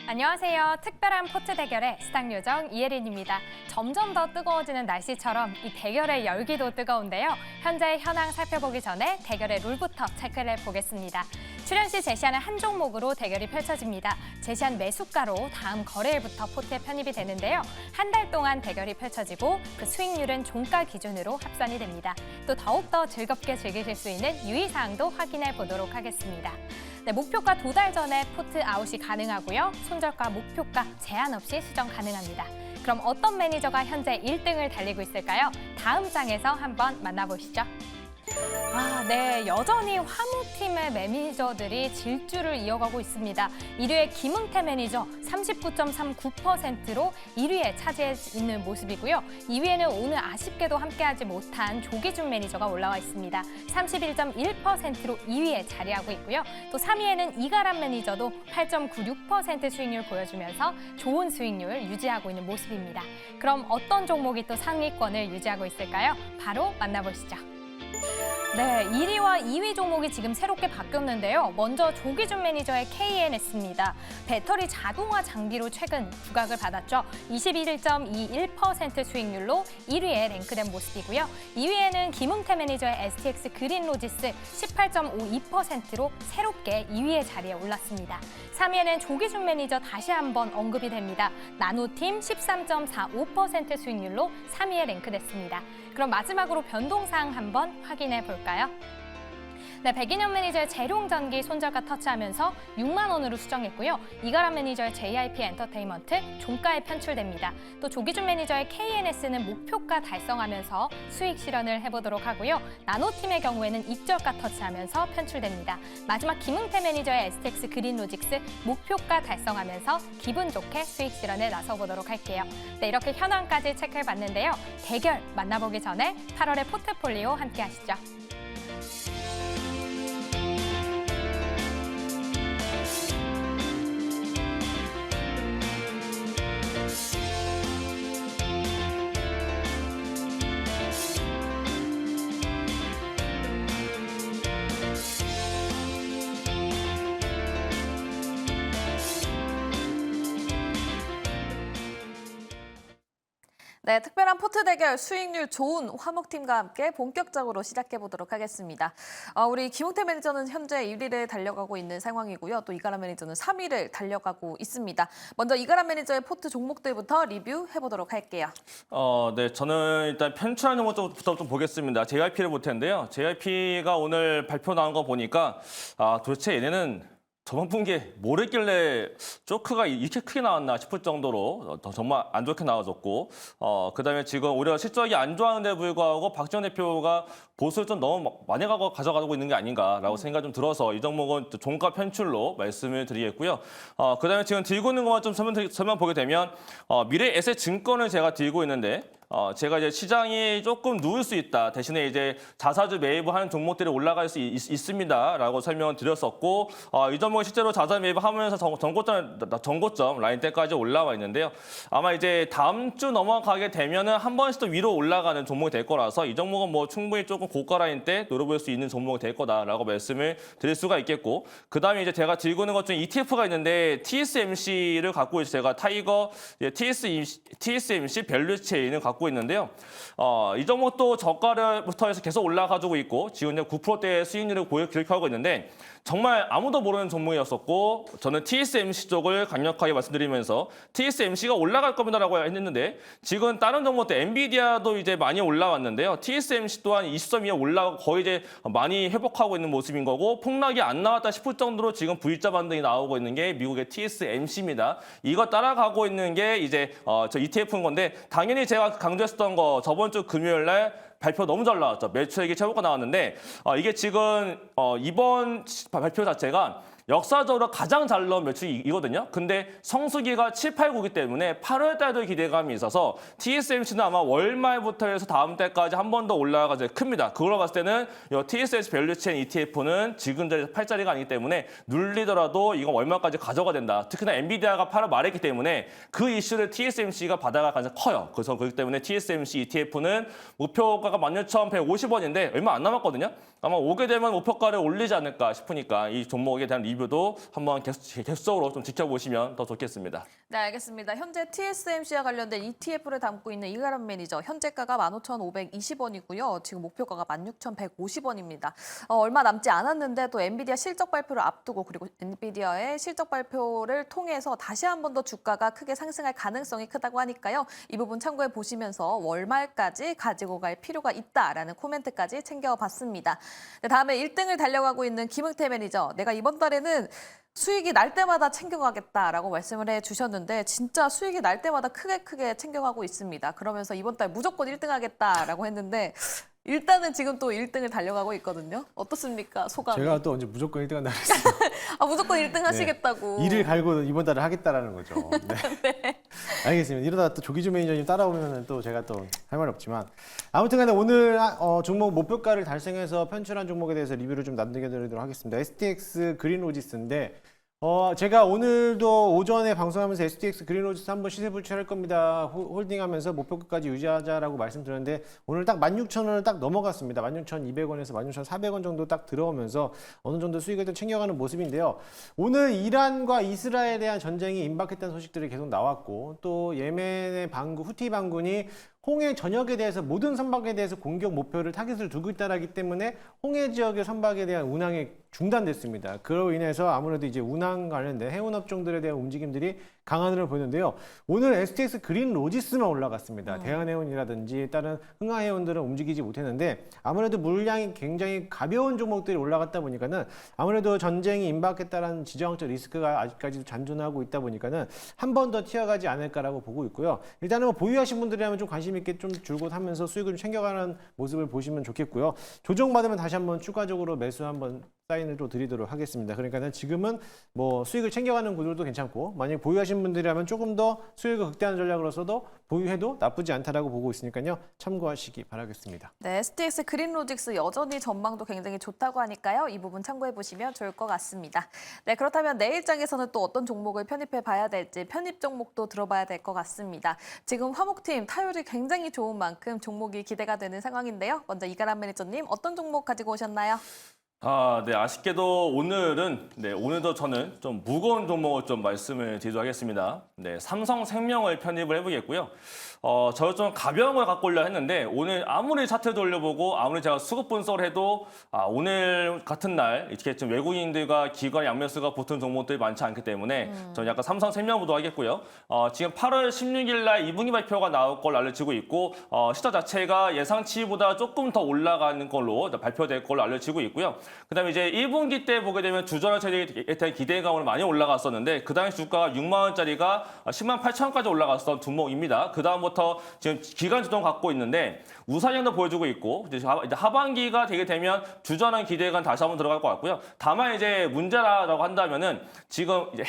안녕하세요. 특별한 포트 대결의 스탁 요정 이혜린입니다. 점점 더 뜨거워지는 날씨처럼 이 대결의 열기도 뜨거운데요. 현재 현황 살펴보기 전에 대결의 룰부터 체크를 해보겠습니다. 출연 시 제시하는 한 종목으로 대결이 펼쳐집니다. 제시한 매수가로 다음 거래일부터 포트에 편입이 되는데요. 한 달 동안 대결이 펼쳐지고 그 수익률은 종가 기준으로 합산이 됩니다. 또 더욱더 즐겁게 즐기실 수 있는 유의사항도 확인해 보도록 하겠습니다. 네, 목표가 2달 전에 포트 아웃이 가능하고요. 손절가, 목표가 제한 없이 수정 가능합니다. 그럼 어떤 매니저가 현재 1등을 달리고 있을까요? 다음 장에서 한번 만나보시죠. 네, 여전히 화무팀의 매니저들이 질주를 이어가고 있습니다. 1위의 김은태 매니저 39.39%로 1위에 차지해 있는 모습이고요. 2위에는 오늘 아쉽게도 함께하지 못한 조기준 매니저가 올라와 있습니다. 31.1%로 2위에 자리하고 있고요. 또 3위에는 이가람 매니저도 8.96% 수익률 보여주면서 좋은 수익률 유지하고 있는 모습입니다. 그럼 어떤 종목이 또 상위권을 유지하고 있을까요? 바로 만나보시죠. 네, 1위와 2위 종목이 지금 새롭게 바뀌었는데요. 먼저 조기준 매니저의 KNS입니다. 배터리 자동화 장비로 최근 부각을 받았죠. 21.21% 수익률로 1위에 랭크된 모습이고요. 2위에는 김웅태 매니저의 STX 그린로지스 18.52%로 새롭게 2위의 자리에 올랐습니다. 3위에는 조기준 매니저 다시 한번 언급이 됩니다. 나노팀 13.45% 수익률로 3위에 랭크됐습니다. 그럼 마지막으로 변동사항 한번 확인해 볼까요? 네, 백인현 매니저의 재룡전기 손절가 터치하면서 6만 원으로 수정했고요. 이가람 매니저의 JIP 엔터테인먼트 종가에 편출됩니다. 또 조기준 매니저의 KNS는 목표가 달성하면서 수익 실현을 해보도록 하고요. 나노팀의 경우에는 입절가 터치하면서 편출됩니다. 마지막 김응태 매니저의 STX 그린로직스 목표가 달성하면서 기분 좋게 수익 실현에 나서보도록 할게요. 네, 이렇게 현황까지 체크해봤는데요. 대결 만나보기 전에 8월의 포트폴리오 함께 하시죠. 네, 특별한 포트 대결 수익률 좋은 화목팀과 함께 본격적으로 시작해 보도록 하겠습니다. 우리 김웅태 매니저는 현재 1위를 달려가고 있는 상황이고요. 또 이가람 매니저는 3위를 달려가고 있습니다. 먼저 이가람 매니저의 포트 종목들부터 리뷰해 보도록 할게요. 네, 저는 일단 편출한 종목부터 좀 보겠습니다. JYP를 볼 텐데요. JYP가 오늘 발표 나온 거 보니까 도대체 얘네는 저번 분기에 뭘 했길래 쇼크가 이렇게 크게 나왔나 싶을 정도로 정말 안 좋게 나와줬고 그다음에 지금 오히려 실적이 안 좋아하는데 불구하고 박지원 대표가 보수를 좀 너무 많이 가져가고 있는 게 아닌가라고 생각이 좀 들어서 이 종목은 종가 편출로 말씀을 드리겠고요. 그다음에 지금 들고 있는 것만 좀 설명 보게 되면 미래에셋증권을 제가 들고 있는데 제가 이제 시장이 조금 누울 수 있다. 대신에 이제 자사주 매입하는 종목들이 올라갈 수 있습니다라고 설명을 드렸었고 이 종목이 실제로 자사 매입하면서 전고점 라인대까지 올라와 있는데요. 아마 이제 다음 주 넘어가게 되면은 한 번씩 또 위로 올라가는 종목이 될 거라서 이 종목은 뭐 충분히 조금 고가 라인대 노려볼 수 있는 종목이 될 거다라고 말씀을 드릴 수가 있겠고 그다음에 이제 제가 들고 있는 것 중에 ETF가 있는데 TSMC를 갖고 있어요. 제가 타이거 TSMC 밸류체인을 갖고 있는데요. 이 종목도 저가부터 해서 계속 올라가지고 있고 지금 이제 9%대 수익률을 기록하고 있는데 정말 아무도 모르는 종목이었었고 저는 TSMC 쪽을 강력하게 말씀드리면서 TSMC가 올라갈 겁니다라고 했는데 지금 다른 종목들 엔비디아도 이제 많이 올라왔는데요. TSMC 또한 20점 이하 올라가고 거의 이제 많이 회복하고 있는 모습인 거고 폭락이 안 나왔다 싶을 정도로 지금 V자 반등이 나오고 있는 게 미국의 TSMC입니다. 이거 따라가고 있는 게 이제 저 ETF인 건데 당연히 제가 강조했었던 거 저번 주 금요일 날 발표 너무 잘 나왔죠. 매출액이 최고가 나왔는데 이게 지금 이번 발표 자체가 역사적으로 가장 잘 나온 매출이거든요. 근데 성수기가 7, 8, 9기 때문에 8월 달도 기대감이 있어서 TSMC는 아마 월말부터 해서 다음 달까지 한 번 더 올라가가 큽니다. 그걸로 봤을 때는 이 TSMC 밸류체인 ETF는 지금 자리 8자리가 아니기 때문에 눌리더라도 이건 월말까지 가져가야 된다. 특히나 엔비디아가 8월 말했기 때문에 그 이슈를 TSMC가 받아갈 가능성이 커요. 그래서 그렇기 때문에 TSMC ETF는 목표가가 16,150원인데 얼마 안 남았거든요. 아마 오게 되면 목표가를 올리지 않을까 싶으니까 이 종목에 대한 리뷰 리뷰도 한번 계속적으로 좀 지켜보시면 더 좋겠습니다. 네, 알겠습니다. 현재 TSMC와 관련된 ETF를 담고 있는 이가람 매니저, 현재가가 15,520원이고요. 지금 목표가가 16,150원입니다. 얼마 남지 않았는데 또 엔비디아 실적 발표를 앞두고 그리고 엔비디아의 실적 발표를 통해서 다시 한 번 더 주가가 크게 상승할 가능성이 크다고 하니까요. 이 부분 참고해 보시면서 월말까지 가지고 갈 필요가 있다라는 코멘트까지 챙겨봤습니다. 네, 다음에 1등을 달려가고 있는 김응태 매니저, 내가 이번 달에는 수익이 날 때마다 챙겨가겠다라고 말씀을 해주셨는데 진짜 수익이 날 때마다 크게 챙겨가고 있습니다. 그러면서 이번 달 무조건 1등 하겠다라고 했는데 일단은 지금 또 1등을 달려가고 있거든요. 어떻습니까? 소감이? 제가 또 언제 무조건 1등 한다고 했어요. 무조건 1등 하시겠다고. 일을 갈고 이번 달에 하겠다라는 거죠. 네. 알겠습니다. 이러다가 또 조기주 매니저님 따라오면 또 제가 또 할 말 없지만 아무튼 간에 오늘 종목 목표가를 달성해서 편출한 종목에 대해서 리뷰를 좀 남겨드리도록 하겠습니다. STX 그린로지스인데 제가 오늘도 오전에 방송하면서 STX 그린로지스 한번 시세 불출할 겁니다. 홀딩하면서 목표가까지 유지하자라고 말씀드렸는데 오늘 딱 16,000원을 딱 넘어갔습니다. 16,200원에서 16,400원 정도 딱 들어오면서 어느 정도 수익을 좀 챙겨가는 모습인데요. 오늘 이란과 이스라엘에 대한 전쟁이 임박했다는 소식들이 계속 나왔고 또 예멘의 반군, 후티 반군이 홍해 전역에 대해서 모든 선박에 대해서 공격 목표를 타깃을 두고 있다라기 때문에 홍해 지역의 선박에 대한 운항이 중단됐습니다. 그로 인해서 아무래도 이제 운항 관련된 해운 업종들에 대한 움직임들이 강한 흐름을 보이는데요. 오늘 STX 그린 로지스만 올라갔습니다. 대한해운이라든지 다른 흥하해운들은 움직이지 못했는데 아무래도 물량이 굉장히 가벼운 종목들이 올라갔다 보니까는 아무래도 전쟁이 임박했다라는 지정학적 리스크가 아직까지도 잔존하고 있다 보니까는 한 번 더 튀어가지 않을까라고 보고 있고요. 일단은 뭐 보유하신 분들이라면 좀 관심 있게 좀 줄곧 하면서 수익을 좀 챙겨가는 모습을 보시면 좋겠고요. 조정받으면 다시 한번 추가적으로 매수 한번 사인을 또 드리도록 하겠습니다. 그러니까는 지금은 뭐 수익을 챙겨가는 구조도 괜찮고 만약 보유하신 분들이라면 조금 더 수익을 극대화하는 전략으로서도 보유해도 나쁘지 않다라고 보고 있으니까요. 참고하시기 바라겠습니다. 네, STX 그린로직스 여전히 전망도 굉장히 좋다고 하니까요. 이 부분 참고해 보시면 좋을 것 같습니다. 네, 그렇다면 내일장에서는 또 어떤 종목을 편입해 봐야 될지 편입 종목도 들어봐야 될 것 같습니다. 지금 화목팀 타율이 굉장히 좋은 만큼 종목이 기대가 되는 상황인데요. 먼저 이가람 매니저님 어떤 종목 가지고 오셨나요? 네, 아쉽게도 오늘도 저는 좀 무거운 종목을 좀 말씀을 드리도록 하겠습니다. 네, 삼성생명을 편입을 해보겠고요. 저 좀 가벼운 걸 갖고 오려 했는데 오늘 아무리 차트 돌려보고 아무리 제가 수급 분석을 해도 오늘 같은 날 이렇게 좀 외국인들과 기관 양매수가 붙은 종목들이 많지 않기 때문에 저는 약간 삼성생명부터 하겠고요. 지금 8월 16일 날 2분기 발표가 나올 걸로 알려지고 있고 시장 자체가 예상치보다 조금 더 올라가는 걸로 발표될 걸로 알려지고 있고요. 그다음에 이제 1분기 때 보게 되면 주저할 차익에 대한 기대감으로 많이 올라갔었는데 그 당시 주가가 6만 원짜리가 10만 8천 원까지 올라갔던 종목입니다. 그 다음부터 지금 기간 조정 갖고 있는데 우상향도 보여주고 있고 이제 하반기가 되게 되면 주저하는 기대감 다시 한번 들어갈 것 같고요. 다만 이제 문제라고 한다면은 지금 이제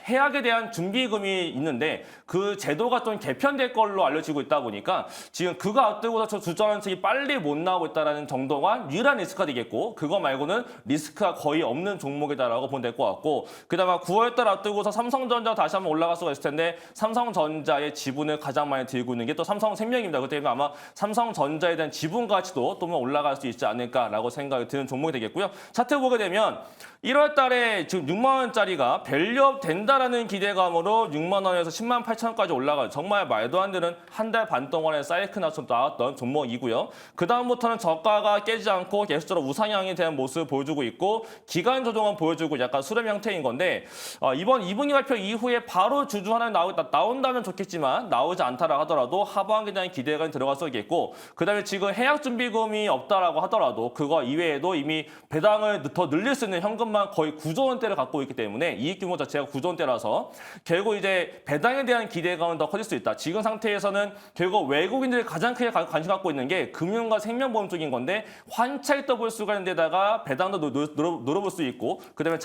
해약에 대한 준비금이 있는데 그 제도가 좀 개편될 걸로 알려지고 있다 보니까 지금 그거 앞두고서 주저하는 측이 빨리 못 나오고 있다는 정도가 유일한 리스크가 되겠고 그거 말고는 리스크가 거의 없는 종목이다라고 보면 될 것 같고 그다음에 9월달 앞두고서 삼성전자 다시 한번 올라갈 수가 있을 텐데 삼성전자의 지분을 가장 많이 들고 있는 게 또 삼성생명입니다. 그렇기 때문에 아마 삼성전자에 대한 지분 가치도 또 올라갈 수 있지 않을까라고 생각이 드는 종목이 되겠고요. 차트 보게 되면 1월 달에 지금 6만 원짜리가 밸류업 된다라는 기대감으로 6만 원에서 10만 8천 원까지 올라가요. 정말 말도 안 되는 한 달 반 동안에 사이클 나왔던 종목이고요. 그 다음부터는 저가가 깨지 않고 계속적으로 우상향에 대한 모습을 보여주고 있고 기간 조정은 보여주고 약간 수렴 형태인 건데 이번 2분기 발표 이후에 바로 주주 하나 나온다면 좋겠지만 나오지 않다라 하더라도 하반기에 대한 기대감이 들어갈 수 있겠고 그다음에 지금 해약 준비금이 없다라고 하더라도 그거 이외에도 이미 배당을 더 늘릴 수 있는 현금만 거의 9조 원대를 갖고 있기 때문에 이익 규모 자체가 9조 원대라서 결국 이제 배당에 대한 기대감은 더 커질 수 있다. 지금 상태에서는 결국 외국인들이 가장 크게 관심 갖고 있는 게 금융과 생명보험 쪽인 건데 환차익 더볼 수가 있는 데다가 배당도 늘어볼 수 있고 그다음에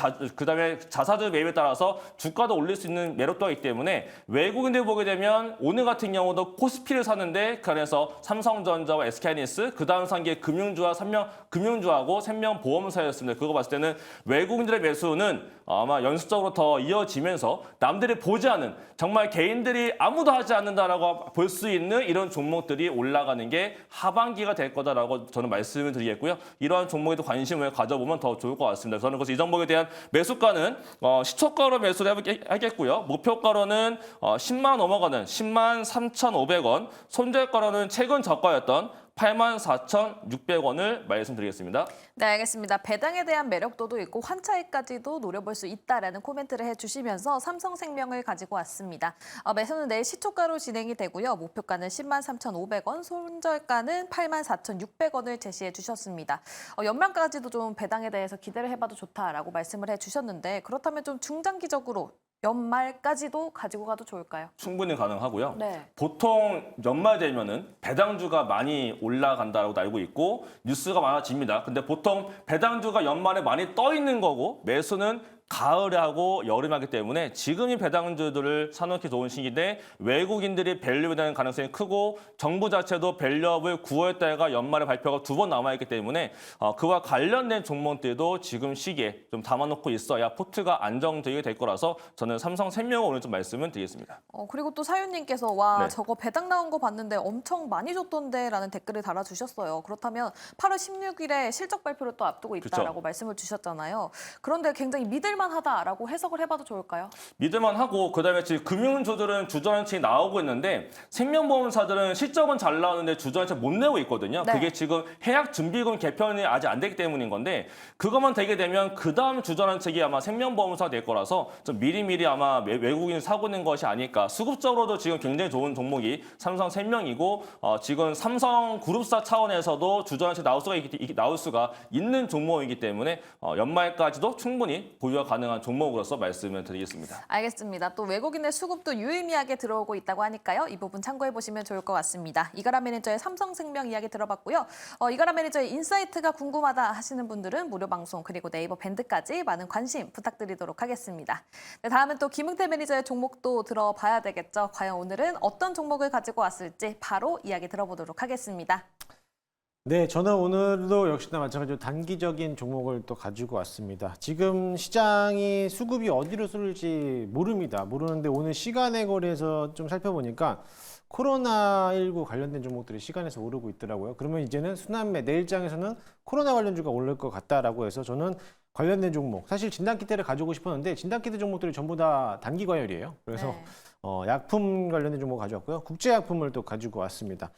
자사주 매입에 따라서 주가도 올릴 수 있는 매력도가 있기 때문에 외국인들 보게 되면 오늘 같은 경우도 코스피를 사는데 그래서 삼성전자와 SK하이닉스 그다음 상계 금융주하고 생명보험사였습니다. 그거 봤을 때는 외국인들의 매수는 아마 연속적으로 더 이어지면서 남들이 보지 않는 정말 개인들이 아무도 하지 않는다라고 볼 수 있는 이런 종목들이 올라가는 게 하반기가 될 거다라고 저는 말씀을 드리겠고요. 이러한 종목에도 관심을 가져보면 더 좋을 것 같습니다. 저는 그래서 이 종목에 대한 매수가는 시초가로 매수를 하겠고요. 목표가로는 10만 원 넘어가는 10만 3,500원, 손절가로는 최근 저가였던 84,600원을 말씀드리겠습니다. 네, 알겠습니다. 배당에 대한 매력도도 있고 환차익까지도 노려볼 수 있다라는 코멘트를 해주시면서 삼성생명을 가지고 왔습니다. 매수는 내일 시초가로 진행이 되고요. 목표가는 10만 3,500원, 손절가는 8만 4,600원을 제시해 주셨습니다. 연말까지도 좀 배당에 대해서 기대를 해봐도 좋다라고 말씀을 해주셨는데 그렇다면 좀 중장기적으로 연말까지도 가지고 가도 좋을까요? 충분히 가능하고요. 네. 보통 연말 되면은 배당주가 많이 올라간다고 알고 있고 뉴스가 많아집니다. 근데 보통 배당주가 연말에 많이 떠 있는 거고 매수는 가을에 하고 여름에 하기 때문에 지금이 배당주들을 사놓기 좋은 시기인데 외국인들이 밸류에 대한 가능성이 크고 정부 자체도 밸류업을 9월 달과 연말에 발표가 2번 남아있기 때문에 그와 관련된 종목들도 지금 시기에 좀 담아놓고 있어야 포트가 안정되게 될 거라서 저는 삼성생명을 오늘 좀 말씀을 드리겠습니다. 그리고 또 사유님께서 와 네. 저거 배당 나온 거 봤는데 엄청 많이 줬던데 라는 댓글을 달아주셨어요. 그렇다면 8월 16일에 실적 발표를 또 앞두고 있다라고 그쵸. 말씀을 주셨잖아요. 그런데 굉장히 믿을만하다라고 해석을 해봐도 좋을까요? 믿을만하고 그다음에 지금 금융주들은 주저앉히 나오고 있는데 생명보험사들은 실적은 잘 나오는데 주저앉히 못 내고 있거든요. 네. 그게 지금 해약준비금 개편이 아직 안 되기 때문인 건데 그것만 되게 되면 그다음 주저앉히기 아마 생명보험사 될 거라서 좀 미리미리 아마 외국인 사고 낸 것이 아닐까. 수급적으로도 지금 굉장히 좋은 종목이 삼성생명이고 지금 삼성그룹사 차원에서도 주저앉히 나올 수가 있는 종목이기 때문에 연말까지도 충분히 보유가 가능한 종목으로서 말씀을 드리겠습니다. 알겠습니다. 또 외국인의 수급도 유의미하게 들어오고 있다고 하니까요. 이 부분 참고해 보시면 좋을 것 같습니다. 이가람 매니저의 삼성생명 이야기 들어봤고요. 이가람 매니저의 인사이트가 궁금하다 하시는 분들은 무료 방송 그리고 네이버 밴드까지 많은 관심 부탁드리도록 하겠습니다. 네, 다음은 또 김흥태 매니저의 종목도 들어봐야 되겠죠. 과연 오늘은 어떤 종목을 가지고 왔을지 바로 이야기 들어보도록 하겠습니다. 네, 저는 오늘도 역시나 마찬가지로 단기적인 종목을 또 가지고 왔습니다. 지금 시장이 수급이 어디로 쏠지 모르는데 오늘 시간의 거래에서 좀 살펴보니까 코로나19 관련된 종목들이 시간에서 오르고 있더라고요. 그러면 이제는 순환매, 내일장에서는 코로나 관련주가 오를 것 같다라고 해서 저는 관련된 종목, 사실 진단키트를 가져오고 싶었는데 진단키트 종목들이 전부 다 단기 과열이에요. 그래서 네. 약품 관련된 종목 가져왔고요. 국제약품을 또 가지고 왔습니다.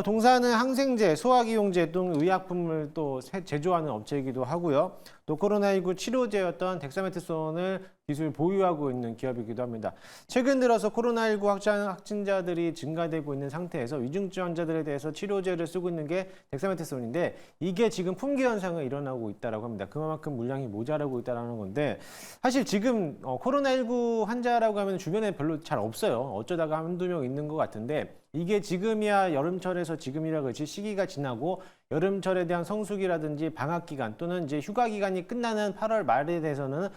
동사는 항생제, 소화기용제 등 의약품을 또 제조하는 업체이기도 하고요. 또 코로나19 치료제였던 덱사메타손을 기술 보유하고 있는 기업이기도 합니다. 최근 들어서 코로나19 확진자들이 증가되고 있는 상태에서 위중증 환자들에 대해서 치료제를 쓰고 있는 게 덱사메타손인데 이게 지금 품귀 현상이 일어나고 있다고 합니다. 그만큼 물량이 모자라고 있다는 건데 사실 지금 코로나19 환자라고 하면 주변에 별로 잘 없어요. 어쩌다가 한두 명 있는 것 같은데 이게 지금이야 여름철에서 지금이라 그렇지 시기가 지나고 여름철에 대한 성수기라든지 방학 기간 또는 이제 휴가 기간이 끝나는 8월 말에 대해서는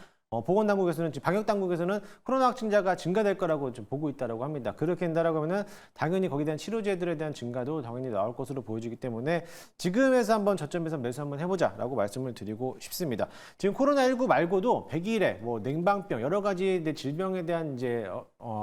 보건당국에서는 방역당국에서는 코로나 확진자가 증가될 거라고 좀 보고 있다고 합니다. 그렇게 된다라고 하면은 당연히 거기에 대한 치료제들에 대한 증가도 당연히 나올 것으로 보여지기 때문에 지금에서 한번 저점에서 매수 한번 해보자라고 말씀을 드리고 싶습니다. 지금 코로나19 말고도 100일에 뭐 냉방병 여러 가지 질병에 대한 이제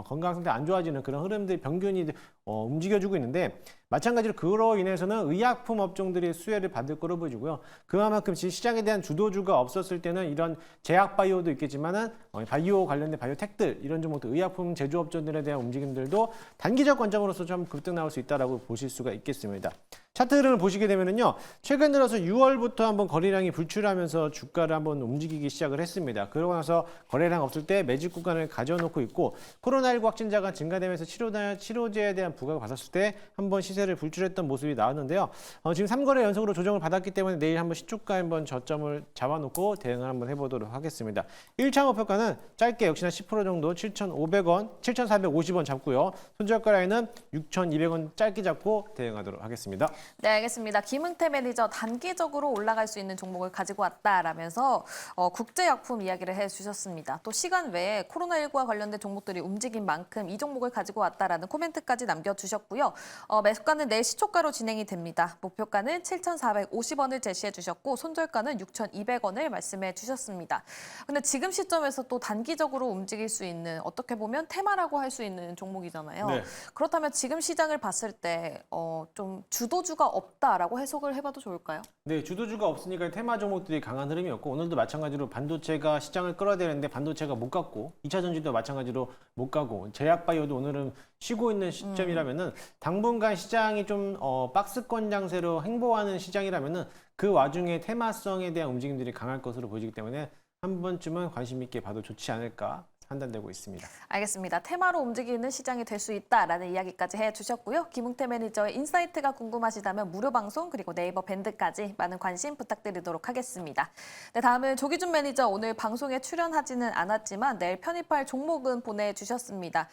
건강 상태 안 좋아지는 그런 흐름들이 병균이 움직여주고 있는데 마찬가지로 그로 인해서는 의약품 업종들이 수혜를 받을 거로 보여지고요. 그만큼 시장에 대한 주도주가 없었을 때는 이런 제약바이오도 있겠지만은 바이오 관련된 바이오텍들 이런 종목들 의약품 제조업종들에 대한 움직임들도 단기적 관점으로서 좀 급등 나올 수 있다라고 보실 수가 있겠습니다. 차트 흐름을 보시게 되면은요. 최근 들어서 6월부터 한번 거래량이 불출하면서 주가를 한번 움직이기 시작을 했습니다. 그러고 나서 거래량 없을 때 매집 구간을 가져놓고 있고 코로나19 확진자가 증가되면서 치료제에 대한 부각을 받았을 때 한번 시세를 불출했던 모습이 나왔는데요. 지금 3거래 연속으로 조정을 받았기 때문에 내일 한번 시초가 한번 저점을 잡아놓고 대응을 한번 해보도록 하겠습니다. 1차 목표가는 짧게 역시나 10% 정도 7,500원, 7,450원 잡고요. 손절가 라인은 6,200원 짧게 잡고 대응하도록 하겠습니다. 네, 알겠습니다. 김흥태 매니저 단기적으로 올라갈 수 있는 종목을 가지고 왔다라면서 국제약품 이야기를 해주셨습니다. 또 시간 외에 코로나19와 관련된 종목들이 움직인 만큼 이 종목을 가지고 왔다라는 코멘트까지 남겨주셨고요. 매수가는 내일 시초가로 진행이 됩니다. 목표가는 7,450원을 제시해 주셨고 손절가는 6,200원을 말씀해 주셨습니다. 근데 지금 시점에서 또 단기적으로 움직일 수 있는 어떻게 보면 테마라고 할 수 있는 종목이잖아요. 네. 그렇다면 지금 시장을 봤을 때 좀 주도주가 없다라고 해석을 해봐도 좋을까요? 네, 주도주가 없으니까 테마 종목들이 강한 흐름이었고 오늘도 마찬가지로 반도체가 시장을 끌어야 되는데 반도체가 못 갔고 2차 전지도 마찬가지로 못 가고 제약바이오도 오늘은 쉬고 있는 시점이라면은 당분간 시장이 좀 박스권 장세로 행보하는 시장이라면은 그 와중에 테마성에 대한 움직임들이 강할 것으로 보이기 때문에 한 번쯤은 관심 있게 봐도 좋지 않을까 판단되고 있습니다. 알겠습니다. 테마로 움직이는 시장이 될 수 있다라는 이야기까지 해주셨고요. 김웅태 매니저의 인사이트가 궁금하시다면 무료 방송 그리고 네이버 밴드까지 많은 관심 부탁드리도록 하겠습니다. 네, 다음은 조기준 매니저 오늘 방송에 출연하지는 않았지만 내일 편입할 종목은 보내주셨습니다.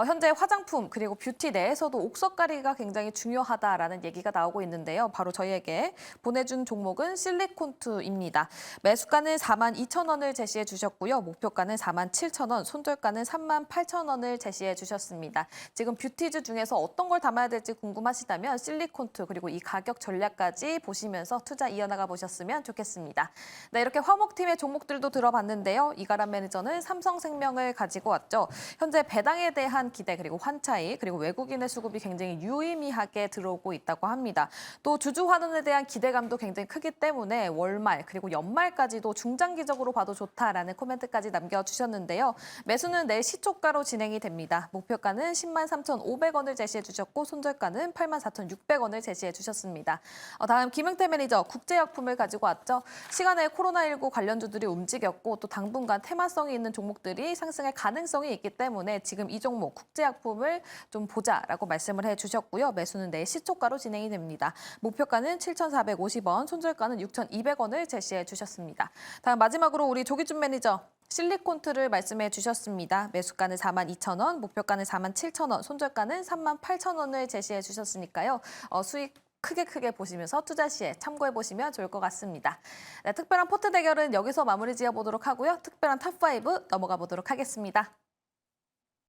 현재 화장품 그리고 뷰티 내에서도 옥석가리가 굉장히 중요하다라는 얘기가 나오고 있는데요. 바로 저희에게 보내준 종목은 실리콘투입니다. 매수가는 42,000원을 제시해 주셨고요. 목표가는 47,000원, 손절가는 38,000원을 제시해 주셨습니다. 지금 뷰티즈 중에서 어떤 걸 담아야 될지 궁금하시다면 실리콘투 그리고 이 가격 전략까지 보시면서 투자 이어나가 보셨으면 좋겠습니다. 네, 이렇게 화목팀의 종목들도 들어봤는데요. 이가람 매니저는 삼성생명을 가지고 왔죠. 현재 배당에 대한 기대 그리고 환차익 그리고 외국인의 수급이 굉장히 유의미하게 들어오고 있다고 합니다. 또 주주 환원에 대한 기대감도 굉장히 크기 때문에 월말 그리고 연말까지도 중장기적으로 봐도 좋다라는 코멘트까지 남겨주셨는데요. 매수는 내일 시초가로 진행이 됩니다. 목표가는 103,500원을 제시해 주셨고 손절가는 84,600원을 제시해 주셨습니다. 다음 김흥태 매니저 국제약품을 가지고 왔죠. 시간에 코로나19 관련주들이 움직였고 또 당분간 테마성이 있는 종목들이 상승할 가능성이 있기 때문에 지금 이 종목 국제약품을 좀 보자라고 말씀을 해주셨고요. 매수는 내일 시초가로 진행이 됩니다. 목표가는 7,450원, 손절가는 6,200원을 제시해 주셨습니다. 다음 마지막으로 우리 조기준 매니저 실리콘투를 말씀해 주셨습니다. 매수가는 42,000원, 목표가는 47,000원, 손절가는 38,000원을 제시해 주셨으니까요. 수익 크게 보시면서 투자 시에 참고해 보시면 좋을 것 같습니다. 네, 특별한 포트 대결은 여기서 마무리 지어보도록 하고요. 특별한 탑5 넘어가 보도록 하겠습니다.